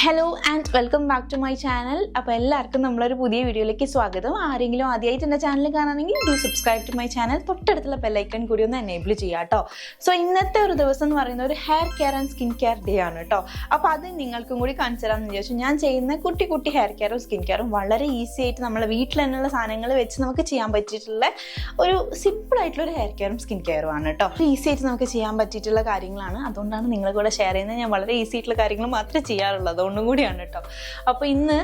Hello and welcome back to my channel. അപ്പോൾ എല്ലാവർക്കും നമ്മളൊരു പുതിയ വീഡിയോയിലേക്ക് സ്വാഗതം. ആരെങ്കിലും ആദ്യമായിട്ട് എൻ്റെ ചാനൽ കാണുകയാണെങ്കിൽ do subscribe to my channel. തൊട്ടടുത്തുള്ള ബെല്ലൈക്കൺ കൂടി ഒന്ന് എനേബിൾ ചെയ്യാം കേട്ടോ. സോ ഇന്നത്തെ ഒരു ദിവസം എന്ന് പറയുന്ന ഒരു hair care and skin care day ആണ് കേട്ടോ. അപ്പോൾ അത് നിങ്ങൾക്കും കൂടി കാണിച്ചു തരാമെന്ന് വിചാരിച്ചു. ഞാൻ ചെയ്യുന്ന കുട്ടി കുട്ടി ഹെയർ കെയറും സ്കിൻ കെയറും വളരെ ഈസി ആയിട്ട് നമ്മളെ വീട്ടിൽ തന്നെയുള്ള സാധനങ്ങൾ വെച്ച് നമുക്ക് ചെയ്യാൻ പറ്റിയിട്ടുള്ള ഒരു സിമ്പിൾ ആയിട്ടുള്ള ഒരു ഹെയർ കെയറും സ്കിൻ കെയറും ആണ് കേട്ടോ. ഈസി ആയിട്ട് നമുക്ക് ചെയ്യാൻ പറ്റിയിട്ടുള്ള കാര്യങ്ങളാണ്. അതുകൊണ്ടാണ് നിങ്ങളെ കൂടെ ഷെയർ ചെയ്യുന്നത്. ഞാൻ വളരെ ഈസി ആയിട്ടുള്ള കാര്യങ്ങൾ മാത്രമേ ചെയ്യാറുള്ളൂ, അതുകൊണ്ടും കൂടിയാണ് കേട്ടോ. അപ്പോൾ ഇന്ന്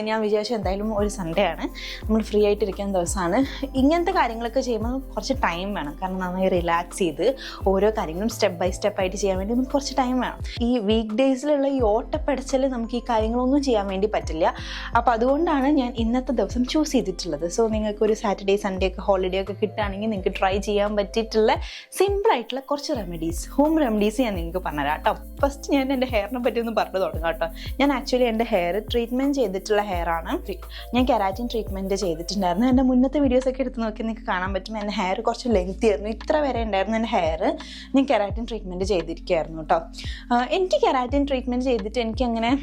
ഞാൻ വിചാരിച്ചു എന്തായാലും ഒരു സൺഡേ ആണ്, നമ്മൾ ഫ്രീ ആയിട്ടിരിക്കുന്ന ദിവസമാണ്. ഇങ്ങനത്തെ കാര്യങ്ങളൊക്കെ ചെയ്യുമ്പോൾ കുറച്ച് ടൈം വേണം. കാരണം നന്നായി റിലാക്സ് ചെയ്ത് ഓരോ കാര്യങ്ങളും സ്റ്റെപ്പ് ബൈ സ്റ്റെപ്പ് ആയിട്ട് ചെയ്യാൻ വേണ്ടി നമുക്ക് കുറച്ച് ടൈം വേണം. ഈ വീക്ക് ഡേയ്സിലുള്ള ഈ ഓട്ടപ്പടച്ചിൽ നമുക്ക് ഈ കാര്യങ്ങളൊന്നും ചെയ്യാൻ വേണ്ടി പറ്റില്ല. അപ്പോൾ അതുകൊണ്ടാണ് ഞാൻ ഇന്നത്തെ ദിവസം ചൂസ് ചെയ്തിട്ടുള്ളത്. സോ നിങ്ങൾക്ക് ഒരു സാറ്റർഡേ സൺഡേ ഒക്കെ ഹോളിഡേ ഒക്കെ കിട്ടുകയാണെങ്കിൽ നിങ്ങൾക്ക് ട്രൈ ചെയ്യാൻ പറ്റിയിട്ടുള്ള സിമ്പിളായിട്ടുള്ള കുറച്ച് റെമഡീസ്, ഹോം റെമഡീസ് ഞാൻ നിങ്ങൾക്ക് പറഞ്ഞുതരാം കേട്ടോ. ഫസ്റ്റ് ഞാൻ എൻ്റെ ഹെയറിനെ പറ്റി ഒന്ന് പറഞ്ഞു തുടങ്ങാം കേട്ടോ. ഞാൻ ആക്ച്വലി എൻ്റെ ഹെയർ ട്രീറ്റ്മെൻറ്റ് ചെയ്തിട്ടുള്ള ഹെയർ ആണ്. ഞാൻ കെരാറ്റിൻ ട്രീറ്റ്മെൻറ്റ് ചെയ്തിട്ടുണ്ടായിരുന്നു. എൻ്റെ മുന്നത്തെ വീഡിയോസൊക്കെ എടുത്ത് നോക്കി നിങ്ങൾക്ക് കാണാൻ പറ്റും. എൻ്റെ ഹെയർ കുറച്ച് ലെങ്തി ആയിരുന്നു. ഇത്ര വരെ ഉണ്ടായിരുന്നു എൻ്റെ ഹെയർ. ഞാൻ കെരാറ്റിൻ ട്രീറ്റ്മെൻറ്റ് ചെയ്തിരിക്കുകയായിരുന്നു കേട്ടോ. എനിക്ക് കെരാറ്റിൻ ട്രീറ്റ്മെൻറ്റ് ചെയ്തിട്ട് എനിക്കങ്ങനെ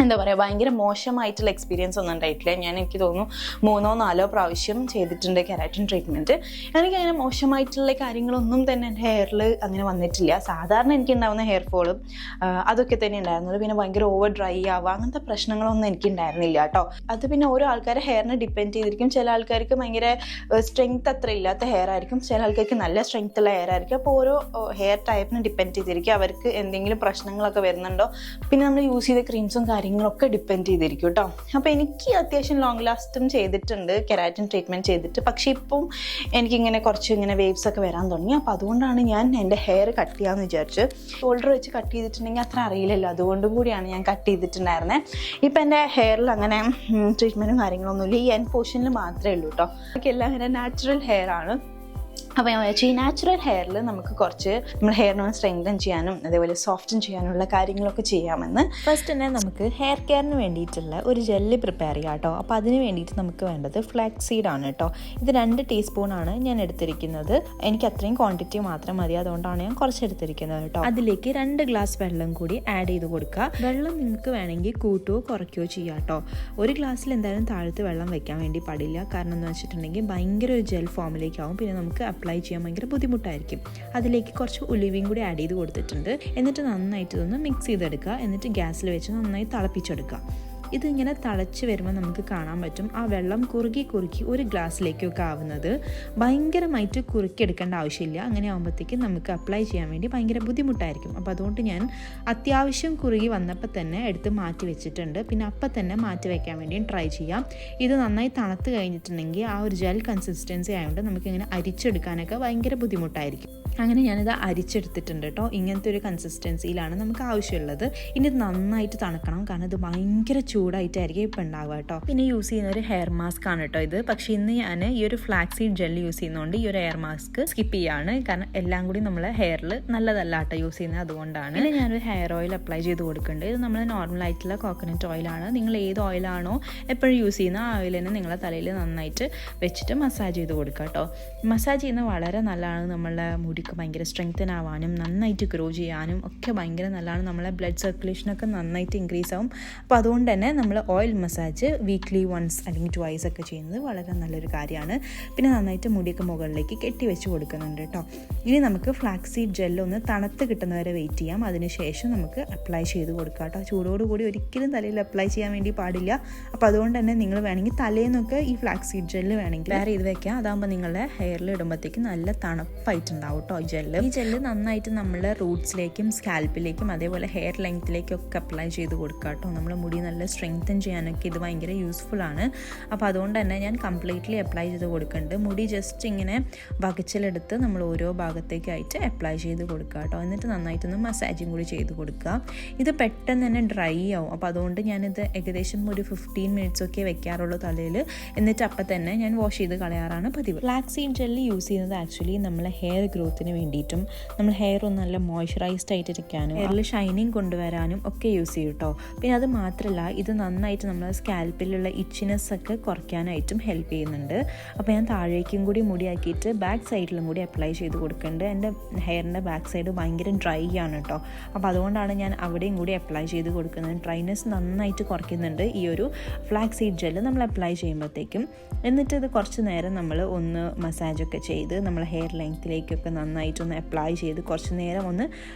എന്താ പറയുക, ഭയങ്കര മോശമായിട്ടുള്ള എക്സ്പീരിയൻസ് ഒന്നും ഉണ്ടായിട്ടില്ല. എനിക്ക് തോന്നുന്നു 3-4 പ്രാവശ്യം ചെയ്തിട്ടുണ്ട് കെരാറ്റിൻ ട്രീറ്റ്മെൻറ്റ്. എനിക്കങ്ങനെ മോശമായിട്ടുള്ള കാര്യങ്ങളൊന്നും തന്നെ എൻ്റെ ഹെയറിൽ അങ്ങനെ വന്നിട്ടില്ല. സാധാരണ എനിക്കുണ്ടാകുന്ന ഹെയർ ഫോളും അതൊക്കെ തന്നെ ഉണ്ടായിരുന്നുള്ളൂ. പിന്നെ ഭയങ്കര ഓവർ ഡ്രൈ ആവുക അങ്ങനത്തെ പ്രശ്നങ്ങളൊന്നും എനിക്കുണ്ടായിരുന്നില്ല കേട്ടോ. അത് പിന്നെ ഓരോ ആൾക്കാരെ ഹെയറിനെ ഡിപ്പെൻഡ് ചെയ്തിരിക്കും. ചില ആൾക്കാർക്ക് ഭയങ്കര സ്ട്രെങ്ത് അത്ര ഇല്ലാത്ത ഹെയർ ആയിരിക്കും, ചില ആൾക്കാർക്ക് നല്ല സ്ട്രെങ്ത് ഉള്ള ഹെയർ ആയിരിക്കും. അപ്പോൾ ഓരോ ഹെയർ ടൈപ്പിനെ ഡിപ്പെൻഡ് ചെയ്തിരിക്കും അവർക്ക് എന്തെങ്കിലും പ്രശ്നങ്ങളൊക്കെ വരുന്നുണ്ടോ. പിന്നെ നമ്മൾ യൂസ് ചെയ്ത ക്രീംസും കാര്യങ്ങളൊക്കെ ഡിപ്പെൻഡ് ചെയ്തിരിക്കും കേട്ടോ. അപ്പോൾ എനിക്ക് അത്യാവശ്യം ലോങ് ലാസ്റ്റും ചെയ്തിട്ടുണ്ട് കെരാറ്റിൻ ട്രീറ്റ്മെൻറ്റ് ചെയ്തിട്ട്. പക്ഷേ ഇപ്പം എനിക്കിങ്ങനെ കുറച്ച് ഇങ്ങനെ വേവ്സ് ഒക്കെ വരാൻ തുടങ്ങി. അപ്പോൾ അതുകൊണ്ടാണ് ഞാൻ എൻ്റെ ഹെയർ കട്ട് ചെയ്യാമെന്ന് വിചാരിച്ച്. ഷോൾഡർ വെച്ച് കട്ട് ചെയ്തിട്ടുണ്ടെങ്കിൽ അത്ര അറിയില്ലല്ലോ, അതുകൊണ്ടും കൂടിയാണ് ഞാൻ കട്ട് ചെയ്തിട്ടുണ്ടായിരുന്നത്. ഇപ്പം എൻ്റെ ഹെയറിൽ അങ്ങനെ ട്രീറ്റ്മെൻറ്റും കാര്യങ്ങളൊന്നുമില്ല. ഈ എൻഡ് പോർഷനിൽ മാത്രമേ ഉള്ളൂ കേട്ടോ. എനിക്കെല്ലാം അങ്ങനെ നാച്ചുറൽ ഹെയർ ആണ്. അപ്പോൾ ഞാൻ വിചാരിച്ചു ഈ നാച്ചുറൽ ഹെയറിൽ നമുക്ക് കുറച്ച് നമ്മൾ ഹെയറിനൊന്ന് സ്ട്രെങ്തൻ ചെയ്യാനും അതേപോലെ സോഫ്റ്റൻ ചെയ്യാനുള്ള കാര്യങ്ങളൊക്കെ ചെയ്യാമെന്ന്. ഫസ്റ്റ് തന്നെ നമുക്ക് ഹെയർ കെയറിന് വേണ്ടിയിട്ടുള്ള ഒരു ജെല്ലി പ്രിപ്പയർ ചെയ്യാം കേട്ടോ. അപ്പോൾ അതിന് വേണ്ടിയിട്ട് നമുക്ക് വേണ്ടത് ഫ്ലാക്സ് സീഡ് ആണ് കേട്ടോ. ഇത് 2 ടീസ്പൂണാണ് ഞാൻ എടുത്തിരിക്കുന്നത്. എനിക്ക് അത്രയും ക്വാണ്ടിറ്റി മാത്രം മതി, അതുകൊണ്ടാണ് ഞാൻ കുറച്ച് എടുത്തിരിക്കുന്നത് കേട്ടോ. അതിലേക്ക് 2 ഗ്ലാസ് വെള്ളം കൂടി ആഡ് ചെയ്ത് കൊടുക്കുക. വെള്ളം നിങ്ങൾക്ക് വേണമെങ്കിൽ കൂട്ടുകയോ കുറയ്ക്കുകയോ ചെയ്യാം കേട്ടോ. ഒരു ഗ്ലാസ്സിൽ എന്തായാലും താഴത്ത് വെള്ളം വെക്കാൻ വേണ്ടി പാടില്ല. കാരണം എന്ന് വെച്ചിട്ടുണ്ടെങ്കിൽ ഭയങ്കര ഒരു ജെൽ ഫോമിലേക്കാവും. പിന്നെ നമുക്ക് അപ്ലൈ ചെയ്യാൻ ഭയങ്കര ബുദ്ധിമുട്ടായിരിക്കും. അതിലേക്ക് കുറച്ച് ഉലുവയും കൂടി ആഡ് ചെയ്ത് കൊടുത്തിട്ടുണ്ട്. എന്നിട്ട് നന്നായിട്ട് ഇതൊന്ന് മിക്സ് ചെയ്തെടുക്കുക. എന്നിട്ട് ഗ്യാസിൽ വെച്ച് നന്നായി തിളപ്പിച്ചെടുക്കുക. ഇതിങ്ങനെ തിളച്ച് വരുമ്പോൾ നമുക്ക് കാണാൻ പറ്റും ആ വെള്ളം കുറുകി ഒരു ഗ്ലാസ്സിലേക്കൊക്കെ ആവുന്നത്. ഭയങ്കരമായിട്ട് കുറുക്കിയെടുക്കേണ്ട ആവശ്യമില്ല. അങ്ങനെ ആകുമ്പോഴത്തേക്കും നമുക്ക് അപ്ലൈ ചെയ്യാൻ വേണ്ടി ഭയങ്കര ബുദ്ധിമുട്ടായിരിക്കും. അപ്പോൾ അതുകൊണ്ട് ഞാൻ അത്യാവശ്യം കുറുകി വന്നപ്പോൾ തന്നെ എടുത്ത് മാറ്റി വെച്ചിട്ടുണ്ട്. പിന്നെ അപ്പം തന്നെ മാറ്റി വയ്ക്കാൻ വേണ്ടിയും ട്രൈ ചെയ്യാം. ഇത് നന്നായി തണുത്ത് കഴിഞ്ഞിട്ടുണ്ടെങ്കിൽ ആ ഒരു ജെൽ കൺസിസ്റ്റൻസി ആയതുകൊണ്ട് നമുക്കിങ്ങനെ അരിച്ചെടുക്കാനൊക്കെ ഭയങ്കര ബുദ്ധിമുട്ടായിരിക്കും. അങ്ങനെ ഞാനിത് അരിച്ചെടുത്തിട്ടുണ്ട് കേട്ടോ. ഇങ്ങനത്തെ ഒരു കൺസിസ്റ്റൻസിയിലാണ് നമുക്ക് ആവശ്യമുള്ളത്. ഇനി ഇത് നന്നായിട്ട് തണുക്കണം, കാരണം ഇത് ഭയങ്കര ചൂടായിട്ടായിരിക്കും ഇപ്പം ഉണ്ടാവുക കേട്ടോ. പിന്നെ യൂസ് ചെയ്യുന്ന ഒരു ഹെയർ മാസ്ക് ആണ് കേട്ടോ ഇത്. പക്ഷേ ഇന്ന് ഞാൻ ഈ ഒരു ഫ്ലാക്സ് സീഡ് ജെൽ യൂസ് ചെയ്യുന്നതുകൊണ്ട് ഈ ഒരു ഹെയർ മാസ്ക് സ്കിപ്പ് ചെയ്യാണ്. കാരണം എല്ലാം കൂടി നമ്മളെ ഹെയറിൽ നല്ലതല്ല കേട്ടോ യൂസ് ചെയ്യുന്നത്, അതുകൊണ്ടാണ്. പിന്നെ ഞാനൊരു ഹെയർ ഓയിൽ അപ്ലൈ ചെയ്ത് കൊടുക്കുന്നുണ്ട്. ഇത് നമ്മൾ നോർമൽ ആയിട്ടുള്ള കോക്കനട്ട് ഓയിലാണ്. നിങ്ങൾ ഏത് ഓയിലാണോ എപ്പോഴും യൂസ് ചെയ്യുന്ന ആ ഓയിൽ തന്നെ നിങ്ങളെ തലയിൽ നന്നായിട്ട് വെച്ചിട്ട് മസാജ് ചെയ്ത് കൊടുക്കുക കേട്ടോ. മസാജ് ചെയ്യുന്നത് വളരെ നല്ലതാണ്. നമ്മളുടെ മുടിക്ക് ഭയങ്കര സ്ട്രെങ്തൻ ആവാനും നന്നായിട്ട് ഗ്രോ ചെയ്യാനും ഒക്കെ ഭയങ്കര നല്ലതാണ്. നമ്മളെ ബ്ലഡ് സർക്കുലേഷനൊക്കെ നന്നായിട്ട് ഇൻക്രീസ് ആവും. അപ്പോൾ അതുകൊണ്ട് തന്നെ നമ്മൾ ഓയിൽ മസാജ് വീക്ക്ലി വൺസ് അല്ലെങ്കിൽ ട്വൈസ് ഒക്കെ ചെയ്യുന്നത് വളരെ നല്ലൊരു കാര്യമാണ്. പിന്നെ നന്നായിട്ട് മുടിയൊക്കെ മുകളിലേക്ക് കെട്ടി വെച്ച് കൊടുക്കുന്നുണ്ട് കേട്ടോ. ഇനി നമുക്ക് ഫ്ലാക്സ് സീഡ് ജെല്ലൊന്ന് തണുത്ത് കിട്ടുന്നവരെ വെയിറ്റ് ചെയ്യാം. അതിനുശേഷം നമുക്ക് അപ്ലൈ ചെയ്ത് കൊടുക്കാം കേട്ടോ. ചൂടോടുകൂടി ഒരിക്കലും തലയിൽ അപ്ലൈ ചെയ്യാൻ വേണ്ടി പാടില്ല. അപ്പോൾ അതുകൊണ്ട് തന്നെ നിങ്ങൾ വേണമെങ്കിൽ തലേന്നൊക്കെ ഈ ഫ്ലാക്സ് സീഡ് ജെല്ല് വേണമെങ്കിൽ വേറെ ചെയ്ത് വെക്കാം. അതാകുമ്പോൾ നിങ്ങളുടെ ഹെയറിൽ ഇടുമ്പോഴത്തേക്കും നല്ല തണുപ്പായിട്ടുണ്ടാവും കേട്ടോ ഈ ജെല്ല്. ഈ ജെല്ല് നന്നായിട്ട് നമ്മളുടെ റൂട്ട്സിലേക്കും സ്കാൽപ്പിലേക്കും അതേപോലെ ഹെയർ ലെങ്ത്തിലേക്കും ഒക്കെ അപ്ലൈ ചെയ്ത് കൊടുക്കുക കേട്ടോ. നമ്മുടെ മുടി നല്ല സ്ട്രെങ്തൻ ചെയ്യാനൊക്കെ ഇത് ഭയങ്കര യൂസ്ഫുൾ ആണ്. അപ്പോൾ അതുകൊണ്ട് തന്നെ ഞാൻ കംപ്ലീറ്റ്ലി അപ്ലൈ ചെയ്ത് കൊടുക്കുന്നുണ്ട്. മുടി ജസ്റ്റ് ഇങ്ങനെ വകച്ചിലെടുത്ത് നമ്മൾ ഓരോ ഭാഗത്തേക്കായിട്ട് അപ്ലൈ ചെയ്ത് കൊടുക്കുക കേട്ടോ. എന്നിട്ട് നന്നായിട്ടൊന്ന് മസാജും കൂടി ചെയ്ത് കൊടുക്കുക. ഇത് പെട്ടെന്ന് തന്നെ ഡ്രൈ ആവും. അപ്പോൾ അതുകൊണ്ട് ഞാനിത് ഏകദേശം ഒരു 15 മിനിറ്റ്സ് ഒക്കെ വെക്കാറുള്ളൂ തലയിൽ. എന്നിട്ട് അപ്പം തന്നെ ഞാൻ വാഷ് ചെയ്ത് കളയാറാണ് പതിവ്. ഫ്ലാക്സ് സീഡ് ജെല്ല് യൂസ് ചെയ്യുന്നത് ആക്ച്വലി നമ്മളെ ഹെയർ ഗ്രോത്തിന് മാറ്റത്തിന് വേണ്ടിയിട്ടും നമ്മൾ ഹെയർ ഒന്ന് നല്ല മോയ്സ്ചറൈസ്ഡ് ആയിട്ടിരിക്കാനും ഹെയറിൽ ഷൈനിങ് കൊണ്ടുവരാനും ഒക്കെ യൂസ് ചെയ്യും കേട്ടോ. പിന്നെ അത് മാത്രമല്ല ഇത് നന്നായിട്ട് നമ്മുടെ സ്കാൽപ്പിലുള്ള ഇച്ചിനെസ് ഒക്കെ കുറയ്ക്കാനായിട്ടും ഹെൽപ്പ് ചെയ്യുന്നുണ്ട്. അപ്പോൾ ഞാൻ താഴേക്കും കൂടി മുടിയാക്കിയിട്ട് ബാക്ക് സൈഡിലും കൂടി അപ്ലൈ ചെയ്ത് കൊടുക്കുന്നുണ്ട്. എൻ്റെ ഹെയറിൻ്റെ ബാക്ക് സൈഡ് ഭയങ്കര ഡ്രൈ ആണ് കേട്ടോ. അപ്പോൾ അതുകൊണ്ടാണ് ഞാൻ അവിടെയും കൂടി അപ്ലൈ ചെയ്ത് കൊടുക്കുന്നത്. ഡ്രൈനെസ് നന്നായിട്ട് കുറയ്ക്കുന്നുണ്ട് ഈ ഒരു ഫ്ലാക്സ് സീഡ് ജെല്ല് നമ്മൾ അപ്ലൈ ചെയ്യുമ്പോഴത്തേക്കും. എന്നിട്ട് ഇത് കുറച്ച് നേരം നമ്മൾ ഒന്ന് മസാജൊക്കെ ചെയ്ത് നമ്മൾ ഹെയർ ലെങ്ത്തിലേക്കൊക്കെ നന്നായിട്ടൊന്ന് അപ്ലൈ ചെയ്ത് കുറച്ച് നേരം ഒന്ന്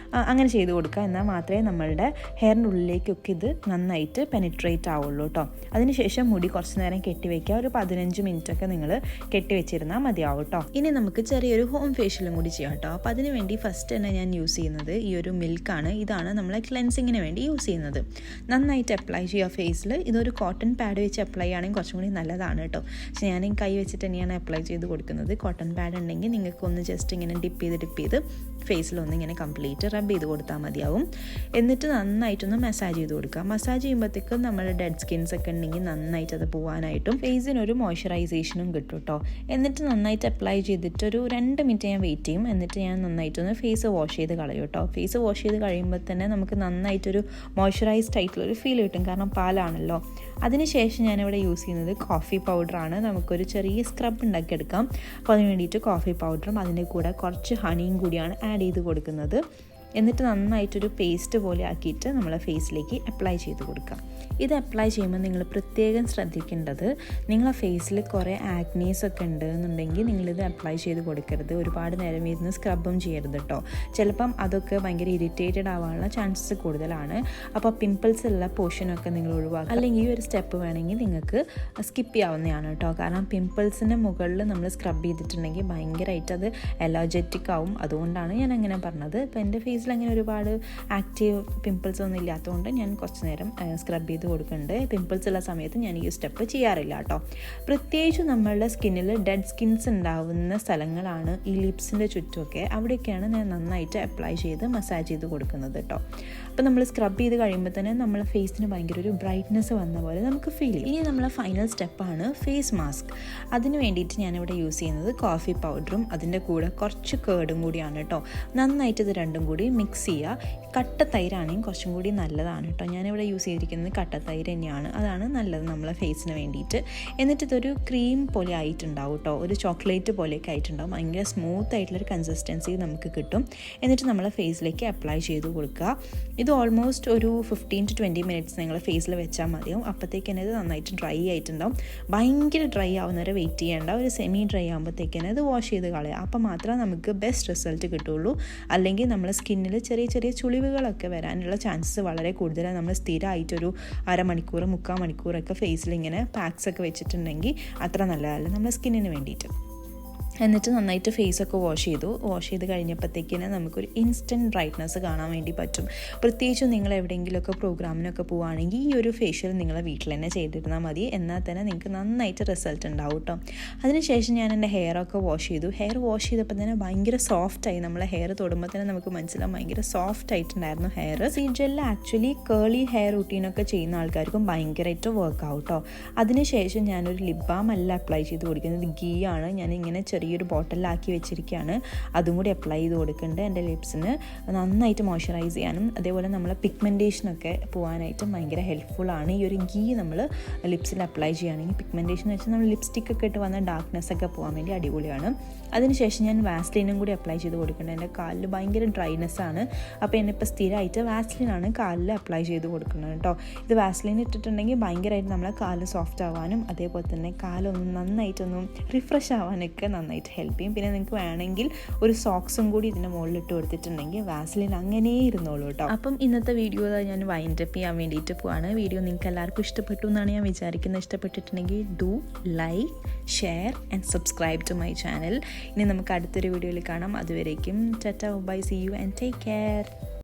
അങ്ങനെ ചെയ്ത് കൊടുക്കുക. എന്നാൽ മാത്രമേ നമ്മളുടെ ഹെയറിൻ്റെ ഉള്ളിലേക്കൊക്കെ ഇത് നന്നായിട്ട് പെനിട്രേറ്റ് ആവുള്ളൂ കേട്ടോ. അതിനുശേഷം മുടി കുറച്ച് നേരം കെട്ടിവെക്കുക. ഒരു 15 മിനിറ്റൊക്കെ നിങ്ങൾ കെട്ടിവെച്ചിരുന്നാൽ മതിയാവും കേട്ടോ. ഇനി നമുക്ക് ചെറിയൊരു ഹോം ഫേഷ്യലും കൂടി ചെയ്യാം കേട്ടോ. അപ്പോൾ അതിന് വേണ്ടി ഫസ്റ്റ് തന്നെ ഞാൻ യൂസ് ചെയ്യുന്നത് ഈ ഒരു മിൽക്കാണ്. ഇതാണ് നമ്മൾ ക്ലെൻസിങ്ങിന് വേണ്ടി യൂസ് ചെയ്യുന്നത്. നന്നായിട്ട് അപ്ലൈ ചെയ്യുക ഫേസിൽ. ഇതൊരു കോട്ടൺ പാഡ് വെച്ച് അപ്ലൈ ആണെങ്കിൽ കുറച്ചും കൂടി നല്ലതാണ് കേട്ടോ. പക്ഷേ ഞാൻ കൈ വെച്ചിട്ട് തന്നെയാണ് അപ്ലൈ ചെയ്ത് കൊടുക്കുന്നത്. കോട്ടൺ പാഡ് ഉണ്ടെങ്കിൽ നിങ്ങൾക്ക് ഒന്ന് ജസ്റ്റ് ഇങ്ങനെ ഡിപ്പ് ചെയ്ത് ഫേസിലൊന്ന് ഇങ്ങനെ കംപ്ലീറ്റ് റബ്ബ് ചെയ്ത് കൊടുത്താൽ മതിയാവും. എന്നിട്ട് നന്നായിട്ടൊന്ന് മസാജ് ചെയ്ത് കൊടുക്കുക. മസാജ് ചെയ്യുമ്പോഴത്തേക്കും നമ്മുടെ ഡെഡ് സ്കിൻസ് ഒക്കെ ഉണ്ടെങ്കിൽ നന്നായിട്ട് അത് പോകാനായിട്ടും ഫേസിനൊരു മോയ്സ്ചറൈസേഷനും കിട്ടും കേട്ടോ. എന്നിട്ട് നന്നായിട്ട് അപ്ലൈ ചെയ്തിട്ട് ഒരു 2 മിനിറ്റ് ഞാൻ വെയിറ്റ് ചെയ്യും. എന്നിട്ട് ഞാൻ നന്നായിട്ടൊന്ന് ഫേസ് വാഷ് ചെയ്ത് കളയും കേട്ടോ. ഫേസ് വാഷ് ചെയ്ത് കഴിയുമ്പോൾ തന്നെ നമുക്ക് നന്നായിട്ടൊരു മോയ്സ്ചറൈസ്ഡ് ആയിട്ടുള്ളൊരു ഫീൽ കിട്ടും, കാരണം പാലാണല്ലോ. അതിനുശേഷം ഞാനിവിടെ യൂസ് ചെയ്യുന്നത് കോഫി പൗഡറാണ്. നമുക്കൊരു ചെറിയ സ്ക്രബ് ഉണ്ടാക്കിയെടുക്കാം. അപ്പോൾ അതിന് വേണ്ടിയിട്ട് കോഫി പൗഡറും അതിൻ്റെ കൂടെ കുറച്ച് ഹണിയും കൂടിയാണ് ആഡ് ചെയ്ത് കൊടുക്കുന്നത്. എന്നിട്ട് നന്നായിട്ടൊരു പേസ്റ്റ് പോലെ ആക്കിയിട്ട് നമ്മളെ ഫേസിലേക്ക് അപ്ലൈ ചെയ്ത് കൊടുക്കുക. ഇത് അപ്ലൈ ചെയ്യുമ്പോൾ നിങ്ങൾ പ്രത്യേകം ശ്രദ്ധിക്കേണ്ടത്, നിങ്ങളെ ഫേസിൽ കുറേ ആക്നീസ് ഒക്കെ ഉണ്ട് എന്നുണ്ടെങ്കിൽ നിങ്ങളിത് അപ്ലൈ ചെയ്ത് കൊടുക്കരുത്. ഒരുപാട് നേരം ഇരുന്ന് സ്ക്രബും ചെയ്യരുത് കേട്ടോ. ചിലപ്പം അതൊക്കെ ഭയങ്കര ഇറിറ്റേറ്റഡ് ആവാനുള്ള ചാൻസസ് കൂടുതലാണ്. അപ്പോൾ പിമ്പിൾസ് ഉള്ള പോർഷനൊക്കെ നിങ്ങൾ ഒഴിവാക്കുക. അല്ലെങ്കിൽ ഈ ഒരു സ്റ്റെപ്പ് വേണമെങ്കിൽ നിങ്ങൾക്ക് സ്കിപ്പ് ചെയ്യാവുന്നതാണ് കേട്ടോ. കാരണം പിമ്പിൾസിൻ്റെ മുകളിൽ നമ്മൾ സ്ക്രബ് ചെയ്തിട്ടുണ്ടെങ്കിൽ ഭയങ്കരമായിട്ട് അത് അലർജറ്റിക് ആവും. അതുകൊണ്ടാണ് ഞാൻ അങ്ങനെ പറഞ്ഞത്. ഇപ്പോൾ എൻ്റെ ഫേസിൽ അങ്ങനെ ഒരുപാട് ആക്റ്റീവ് പിമ്പിൾസ് ഒന്നും ഇല്ലാത്തതുകൊണ്ട് ഞാൻ കുറച്ച് നേരം സ്ക്രബ് ചെയ്ത് കൊടുക്കുന്നുണ്ട്. പിമ്പിൾസ് ഉള്ള സമയത്ത് ഞാൻ ഈ സ്റ്റെപ്പ് ചെയ്യാറില്ല കേട്ടോ. പ്രത്യേകിച്ച് നമ്മളുടെ സ്കിന്നിൽ ഡെഡ് സ്കിൻസ് ഉണ്ടാവുന്ന സ്ഥലങ്ങളാണ് ഈ ലിപ്സിൻ്റെ ചുറ്റുമൊക്കെ. അവിടെയൊക്കെയാണ് ഞാൻ നന്നായിട്ട് അപ്ലൈ ചെയ്ത് മസാജ് ചെയ്ത് കൊടുക്കുന്നത് കേട്ടോ. അപ്പോൾ നമ്മൾ സ്ക്രബ് ചെയ്ത് കഴിയുമ്പോൾ തന്നെ നമ്മളെ ഫേസിന് ഭയങ്കര ഒരു ബ്രൈറ്റ്നെസ് വന്ന പോലെ നമുക്ക് ഫീൽ ചെയ്യും. ഇനി നമ്മളെ ഫൈനൽ സ്റ്റെപ്പാണ് ഫേസ് മാസ്ക്. അതിന് വേണ്ടിയിട്ട് ഞാനിവിടെ യൂസ് ചെയ്യുന്നത് കോഫി പൗഡറും അതിൻ്റെ കൂടെ കുറച്ച് കേർഡും കൂടിയാണ് കേട്ടോ. നന്നായിട്ട് ഇത് രണ്ടും കൂടി മിക്സ് ചെയ്യുക. കട്ട തൈരാണെങ്കിൽ കുറച്ചും കൂടി നല്ലതാണ് കേട്ടോ. ഞാനിവിടെ യൂസ് ചെയ്തിരിക്കുന്നത് കട്ട തൈര് തന്നെയാണ്. അതാണ് നല്ലത് നമ്മളെ ഫേസിന് വേണ്ടിയിട്ട്. എന്നിട്ട് ഇതൊരു ക്രീം പോലെ ആയിട്ടുണ്ടാവും കേട്ടോ. ഒരു ചോക്ലേറ്റ് പോലെയൊക്കെ ആയിട്ടുണ്ടാവും. ഭയങ്കര സ്മൂത്ത് ആയിട്ടുള്ളൊരു കൺസിസ്റ്റൻസി നമുക്ക് കിട്ടും. എന്നിട്ട് നമ്മളെ ഫേസിലേക്ക് അപ്ലൈ ചെയ്ത് കൊടുക്കുക. ഇത് ഓൾമോസ്റ്റ് ഒരു 15 to 20 മിനിറ്റ്സ് നിങ്ങൾ ഫേസിൽ വെച്ചാൽ മതിയാവും. അപ്പോഴത്തേക്കന്നെ ഇത് നന്നായിട്ട് ഡ്രൈ ആയിട്ടുണ്ടാവും. ഭയങ്കര ഡ്രൈ ആവുന്നവരെ വെയിറ്റ് ചെയ്യേണ്ട. ഒരു സെമി ഡ്രൈ ആകുമ്പോഴത്തേക്കന്നെ ഇത് വാഷ് ചെയ്ത് കളയുക. അപ്പോൾ മാത്രമേ നമുക്ക് ബെസ്റ്റ് റിസൾട്ട് കിട്ടുള്ളൂ. അല്ലെങ്കിൽ നമ്മുടെ സ്കിന്നിൽ ചെറിയ ചെറിയ ചുളിവുകളൊക്കെ വരാനുള്ള ചാൻസസ് വളരെ കൂടുതലാണ്. നമ്മൾ സ്ഥിരമായിട്ടൊരു അരമണിക്കൂർ 3/4 മണിക്കൂറൊക്കെ ഫേസിൽ ഇങ്ങനെ പാക്സ് ഒക്കെ വെച്ചിട്ടുണ്ടെങ്കിൽ അത്ര നല്ലതല്ല നമ്മുടെ സ്കിന്നിന് വേണ്ടിയിട്ട്. എന്നിട്ട് നന്നായിട്ട് ഫേസൊക്കെ വാഷ് ചെയ്ത് കഴിഞ്ഞപ്പോഴത്തേക്കിന് നമുക്കൊരു ഇൻസ്റ്റൻറ്റ് ബ്രൈറ്റ്നസ് കാണാൻ വേണ്ടി പറ്റും. പ്രത്യേകിച്ചും നിങ്ങൾ എവിടെയെങ്കിലുമൊക്കെ പ്രോഗ്രാമിനൊക്കെ പോവുകയാണെങ്കിൽ ഈ ഒരു ഫേഷ്യൽ നിങ്ങളെ വീട്ടിൽ തന്നെ ചെയ്തിരുന്നാൽ മതി. എന്നാൽ തന്നെ നിങ്ങൾക്ക് നന്നായിട്ട് റിസൾട്ട് ഉണ്ടാവും കേട്ടോ. അതിനുശേഷം ഞാൻ എൻ്റെ ഹെയറൊക്കെ വാഷ് ചെയ്തു. ഹെയർ വാഷ് ചെയ്തപ്പോൾ തന്നെ ഭയങ്കര സോഫ്റ്റായി. നമ്മളെ ഹെയർ തൊടുമ്പോൾ തന്നെ നമുക്ക് മനസ്സിലാവും ഭയങ്കര സോഫ്റ്റ് ആയിട്ടുണ്ടായിരുന്നു hair. Seed gel actually curly hair റൂട്ടീനൊക്കെ ചെയ്യുന്ന ആൾക്കാർക്കും ഭയങ്കരമായിട്ട് വർക്ക് ആവും കേട്ടോ. അതിനുശേഷം ഞാനൊരു ലിപ് ബാം അല്ല അപ്ലൈ ചെയ്ത് കൊടുക്കുന്നത്, ഗീ ആണ്. ഞാനിങ്ങനെ ചെറിയൊരു ബോട്ടിലാക്കി വെച്ചിരിക്കുകയാണ്. അതും കൂടി അപ്ലൈ ചെയ്ത് കൊടുക്കുന്നുണ്ട്. എൻ്റെ ലിപ്സിന് നന്നായിട്ട് മോയ്സ്ചറൈസ് ചെയ്യാനും അതേപോലെ നമ്മളെ പിഗ്മെൻറ്റേഷനൊക്കെ പോകാനായിട്ടും ഭയങ്കര ഹെൽപ്ഫുള്ളാണ്. ഈ ഒരു ഗീ നമ്മൾ ലിപ്സിൽ അപ്ലൈ ചെയ്യുകയാണെങ്കിൽ പിഗ്മെൻറ്റേഷൻ വെച്ചാൽ നമ്മൾ ലിപ്സ്റ്റിക്കൊക്കെ ഇട്ട് വന്ന ഡാർക്ക്നെസ് ഒക്കെ പോകാൻ വേണ്ടി അടിപൊളിയാണ്. അതിനുശേഷം ഞാൻ വാസ്ലിനും കൂടി അപ്ലൈ ചെയ്ത് കൊടുക്കുന്നുണ്ട്. എൻ്റെ കാലിൽ ഭയങ്കര ഡ്രൈനെസ്സാണ്. അപ്പോൾ എന്നിപ്പോൾ സ്ഥിരമായിട്ട് വാസ്ലിനാണ് കാലിൽ അപ്ലൈ ചെയ്ത് കൊടുക്കുന്നത് കേട്ടോ. ഇത് വാസ്ലിൻ ഇട്ടിട്ടുണ്ടെങ്കിൽ ഭയങ്കരമായിട്ട് നമ്മളെ കാല് സോഫ്റ്റ് ആവാനും അതേപോലെ തന്നെ കാലൊന്ന് നന്നായിട്ടൊന്നും റിഫ്രഷ് ആവാനൊക്കെ നന്നായിട്ട് ഹെൽപ്പ് ചെയ്യും. പിന്നെ നിങ്ങൾക്ക് വേണമെങ്കിൽ ഒരു സോക്സും കൂടി ഇതിൻ്റെ മുകളിൽ ഇട്ട് കൊടുത്തിട്ടുണ്ടെങ്കിൽ വാസ്ലിൻ അങ്ങനെ ഇരുന്നോളൂ കേട്ടോ. അപ്പം ഇന്നത്തെ വീഡിയോ ഞാൻ വൈൻഡപ്പ് ചെയ്യാൻ വേണ്ടിയിട്ട് പോവാണ്. വീഡിയോ നിങ്ങൾക്ക് എല്ലാവർക്കും ഇഷ്ടപ്പെട്ടു എന്നാണ് ഞാൻ വിചാരിക്കുന്നത്. ഇഷ്ടപ്പെട്ടിട്ടുണ്ടെങ്കിൽ do like, share and subscribe to my channel. ഇനി നമുക്ക് അടുത്തൊരു വീഡിയോയിൽ കാണാം. അതുവരേക്കും tata, bye, see you and take care.